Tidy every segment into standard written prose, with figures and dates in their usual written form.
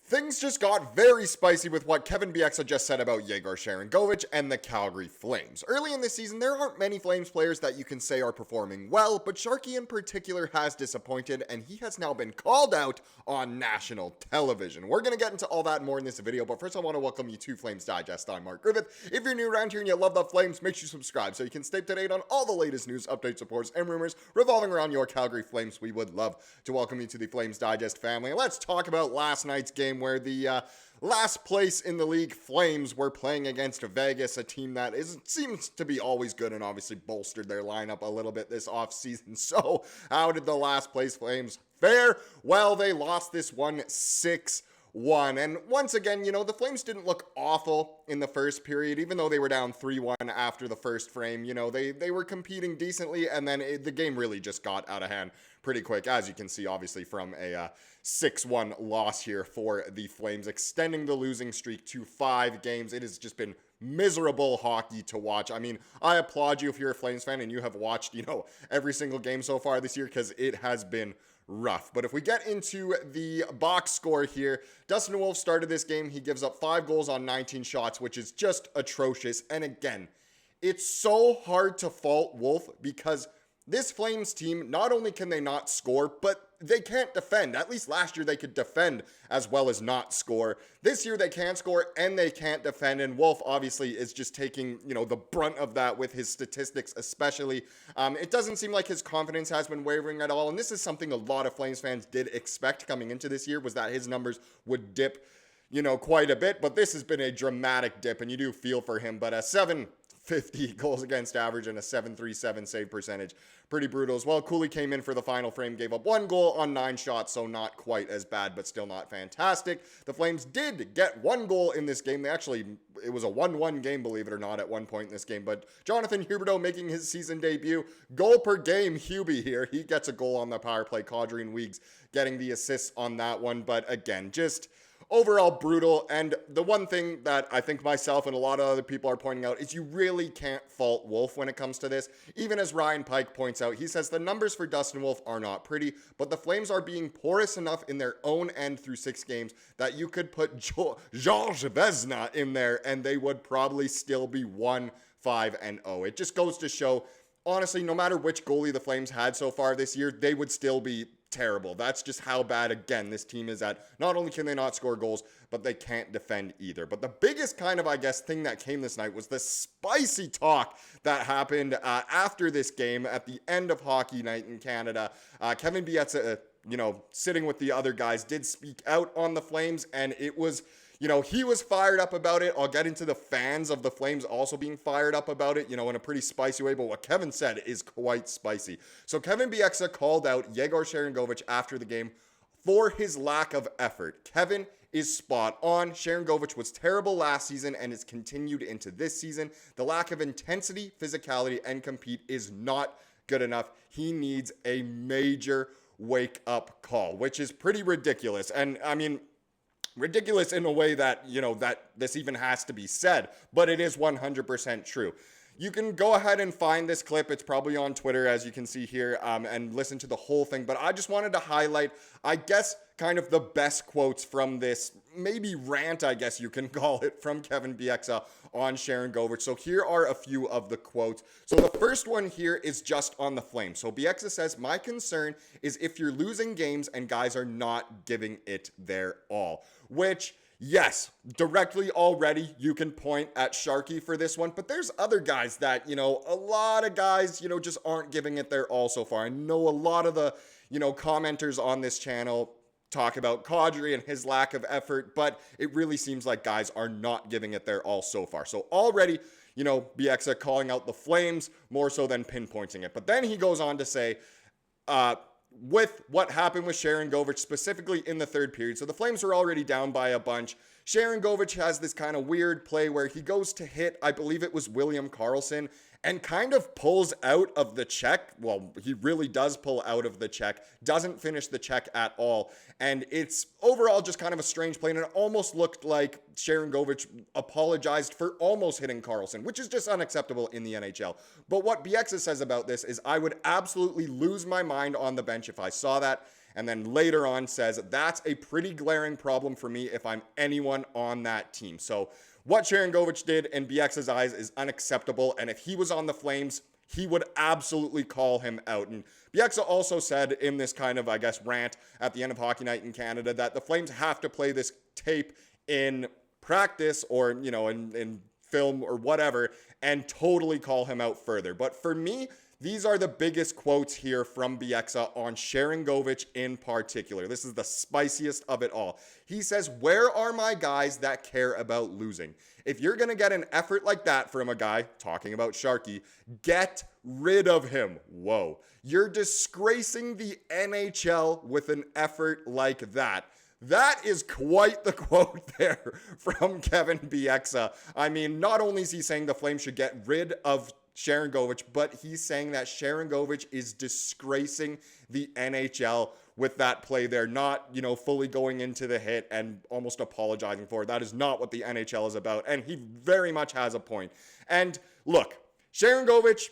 Things just got very spicy with what Kevin Bieksa just said about Yegor Sharangovich and the Calgary Flames. Early in this season, there aren't many Flames players that you can say are performing well, but Sharky in particular has disappointed, and he has now been called out on national television. We're going to get into all that and more in this video, but first I want to welcome you to Flames Digest. I'm Mark Griffith. If you're new around here and you love the Flames, make sure you subscribe so you can stay up to date on all the latest news, updates, reports, and rumors revolving around your Calgary Flames. We would love to welcome you to the Flames Digest family. Let's talk about last night's game where the last place in the league Flames were playing against Vegas, a team that seems to be always good and obviously bolstered their lineup a little bit this offseason. So how did the last place Flames fare? Well, they lost this one 6-1. And once again, the Flames didn't look awful in the first period, even though they were down 3-1 after the first frame. They were competing decently, and then the game really just got out of hand pretty quick, as you can see, obviously, from a 6-1 loss here for the Flames, extending the losing streak to 5 games. It has just been miserable hockey to watch. I mean, I applaud you if you're a Flames fan and you have watched, every single game so far this year, because it has been rough. But if we get into the box score here, Dustin Wolf started this game. He gives up 5 goals on 19 shots, which is just atrocious. And again, it's so hard to fault Wolf because this Flames team, not only can they not score, but they can't defend. At least last year they could defend as well as not score. This year they can't score and they can't defend. And Wolf obviously is just taking, the brunt of that with his statistics especially. It doesn't seem like his confidence has been wavering at all. And this is something a lot of Flames fans did expect coming into this year, was that his numbers would dip, quite a bit. But this has been a dramatic dip, and you do feel for him. But a 750 goals against average and a 737 save percentage. Pretty brutal as well. Cooley came in for the final frame, gave up 1 goal on 9 shots, so not quite as bad, but still not fantastic. The Flames did get 1 goal in this game. It was a 1-1 game, believe it or not, at one point in this game. But Jonathan Huberdeau making his season debut. Goal per game, Hubie here. He gets a goal on the power play. Kadri and Weegs getting the assists on that one. But again, just overall brutal. And the one thing that I think myself and a lot of other people are pointing out is you really can't fault Wolf when it comes to this. Even as Ryan Pike points out, he says the numbers for Dustin Wolf are not pretty, but the Flames are being porous enough in their own end through 6 games that you could put Georges Vezina in there and they would probably still be 1-5-0. It just goes to show, honestly, no matter which goalie the Flames had so far this year, they would still be terrible. That's just how bad, again, this team is at. Not only can they not score goals, but they can't defend either. But the biggest thing that came this night was the spicy talk that happened after this game at the end of hockey night in Canada. Kevin Bieksa, sitting with the other guys, did speak out on the Flames, and it was, he was fired up about it. I'll get into the fans of the Flames also being fired up about it, in a pretty spicy way. But what Kevin said is quite spicy. So Kevin Bieksa called out Yegor Sharangovich after the game for his lack of effort. Kevin is spot on. Sharangovich was terrible last season and it's continued into this season. The lack of intensity, physicality, and compete is not good enough. He needs a major wake-up call, which is pretty ridiculous. And I mean, ridiculous in a way that, that this even has to be said, but it is 100% true. You can go ahead and find this clip. It's probably on Twitter, as you can see here, and listen to the whole thing. But I just wanted to highlight, I guess, kind of the best quotes from this, maybe rant, I guess you can call it, from Kevin Bieksa on Sharangovich. So here are a few of the quotes. So the first one here is just on the Flames. So Bieksa says, "My concern is if you're losing games and guys are not giving it their all," which, yes, directly already you can point at Sharky for this one, but there's other guys that, a lot of guys, just aren't giving it their all so far. I know a lot of the, commenters on this channel talk about Kadri and his lack of effort, but it really seems like guys are not giving it their all so far. So already, Bieksa calling out the Flames more so than pinpointing it. But then he goes on to say, with what happened with Sharangovich, specifically in the third period. So the Flames were already down by a bunch. Sharangovich has this kind of weird play where he goes to hit, I believe it was William Karlsson, and kind of pulls out of the check. Well, he really does pull out of the check, doesn't finish the check at all. And it's overall just kind of a strange play, and it almost looked like Sharangovich apologized for almost hitting Karlsson, which is just unacceptable in the NHL. But what Bieksa says about this is, "I would absolutely lose my mind on the bench if I saw that. And then later on says, that's a pretty glaring problem for me if I'm anyone on that team. So what Sharangovich did in Bieksa's eyes is unacceptable. And if he was on the Flames, he would absolutely call him out. And Bieksa also said in this kind of, I guess, rant at the end of Hockey Night in Canada that the Flames have to play this tape in practice or, in film or whatever and totally call him out further. But for me, these are the biggest quotes here from Bieksa on Sharangovich in particular. This is the spiciest of it all. He says, "Where are my guys that care about losing? If you're going to get an effort like that from a guy," talking about Sharky, "get rid of him." Whoa. You're disgracing the NHL with an effort like that. That is quite the quote there from Kevin Bieksa. I mean, not only is he saying the Flames should get rid of Sharangovich, but he's saying that Sharangovich is disgracing the NHL with that play there, not, fully going into the hit and almost apologizing for it. That is not what the NHL is about, and he very much has a point. And look, Sharangovich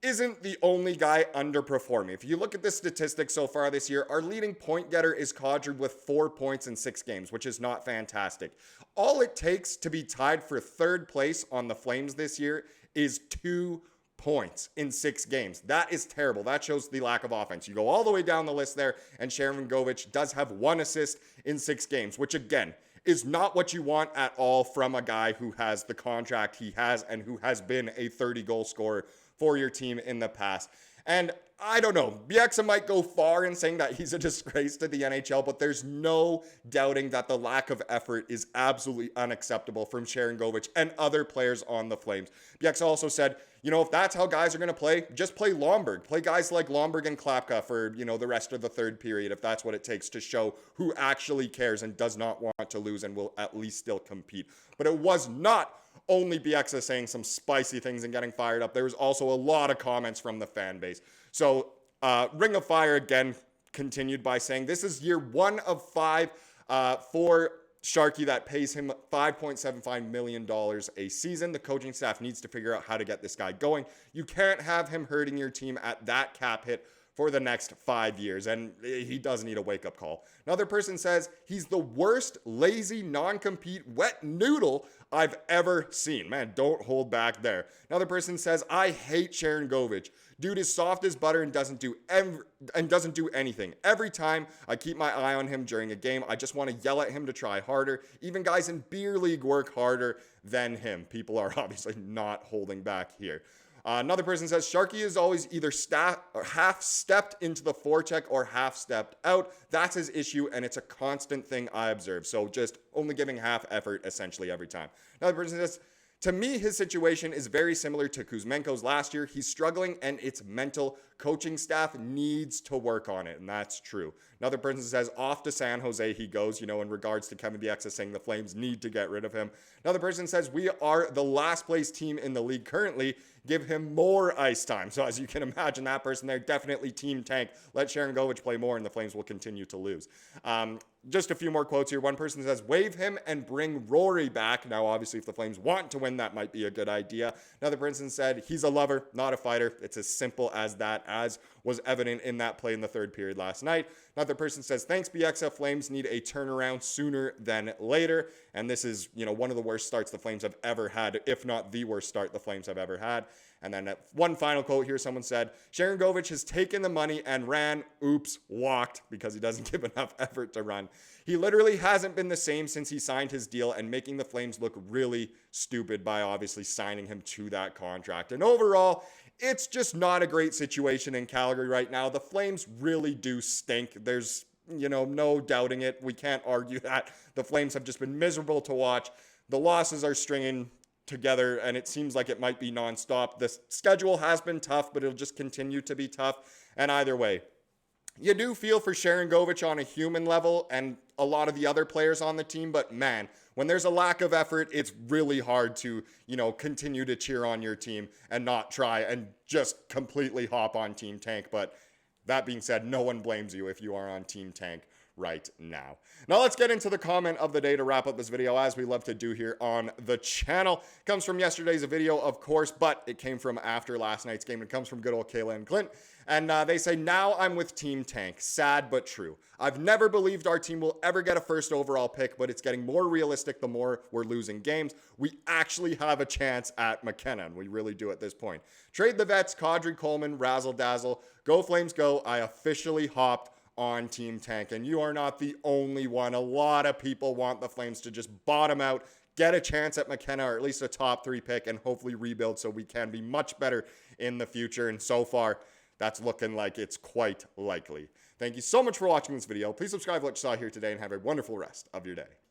isn't the only guy underperforming. If you look at the statistics so far this year, our leading point getter is Kadri with 4 points in 6 games, which is not fantastic. All it takes to be tied for third place on the Flames this year is 2 points in 6 games. That is terrible. That shows the lack of offense. You go all the way down the list there, and Sharangovich does have 1 assist in 6 games, which again is not what you want at all from a guy who has the contract he has and who has been a 30-goal scorer for your team in the past. And I don't know, Bieksa might go far in saying that he's a disgrace to the NHL, but there's no doubting that the lack of effort is absolutely unacceptable from Sharangovich and other players on the Flames. Bieksa also said, if that's how guys are going to play, just play Lomberg. Play guys like Lomberg and Klapka for, the rest of the third period, if that's what it takes to show who actually cares and does not want to lose and will at least still compete. But it was not only Bieksa saying some spicy things and getting fired up. There was also a lot of comments from the fan base. So Ring of Fire again continued by saying, "This is year 1 of 5 for Sharky that pays him $5.75 million a season. The coaching staff needs to figure out how to get this guy going. You can't have him hurting your team at that cap hit for the next 5 years, and he does need a wake-up call." Another person says, "He's the worst, lazy, non-compete, wet noodle I've ever seen." Man, don't hold back there. Another person says, "I hate Sharangovich. Dude is soft as butter and doesn't do anything. Every time I keep my eye on him during a game, I just want to yell at him to try harder. Even guys in beer league work harder than him." People are obviously not holding back here. Another person says, "Sharky is always either half-stepped into the forecheck or half-stepped out. That's his issue, and it's a constant thing I observe. So just only giving half effort essentially every time." Another person says, "To me, his situation is very similar to Kuzmenko's last year. He's struggling, and it's mental. Coaching staff needs to work on it," and that's true. Another person says, "Off to San Jose he goes," in regards to Kevin Bieksa saying the Flames need to get rid of him. Another person says, "We are the last place team in the league currently. Give him more ice time." So as you can imagine, that person there, definitely team tank. Let Sharangovich play more and the Flames will continue to lose. Just a few more quotes here. One person says, "Waive him and bring Rory back." Now, obviously, if the Flames want to win, that might be a good idea. Another person said, "He's a lover, not a fighter." It's as simple as that, as was evident in that play in the third period last night. Another person says, "Thanks, Bieksa. Flames need a turnaround sooner than later." And this is, one of the worst starts the Flames have ever had, if not the worst start the Flames have ever had. And then one final quote here, someone said, "Sharangovich has taken the money and ran, walked, because he doesn't give enough effort to run. He literally hasn't been the same since he signed his deal and making the Flames look really stupid by obviously signing him to that contract." And overall, it's just not a great situation in Calgary right now. The Flames really do stink. There's, no doubting it. We can't argue that. The Flames have just been miserable to watch. The losses are stringing together, and it seems like it might be nonstop. The schedule has been tough, but it'll just continue to be tough. And either way, you do feel for Sharangovich on a human level and a lot of the other players on the team, but man, when there's a lack of effort, it's really hard to, continue to cheer on your team and not try and just completely hop on Team Tank. But that being said, no one blames you if you are on Team Tank right now. Now let's get into the comment of the day to wrap up this video, as we love to do here on the channel. It comes from yesterday's video, of course, but it came from after last night's game. It comes from good old Kayla and Clint. And they say, now I'm with Team Tank. Sad but true. I've never believed our team will ever get a first overall pick, but it's getting more realistic the more we're losing games. We actually have a chance at McKenna, and we really do at this point. Trade the vets, Kadri, Coleman, razzle dazzle. Go Flames go. I officially hopped on Team Tank, and you are not the only one. A lot of people want the Flames to just bottom out, get a chance at McKenna, or at least a top 3 pick, and hopefully rebuild so we can be much better in the future. And so far, that's looking like it's quite likely. Thank you so much for watching this video. Please subscribe to what you saw here today and have a wonderful rest of your day.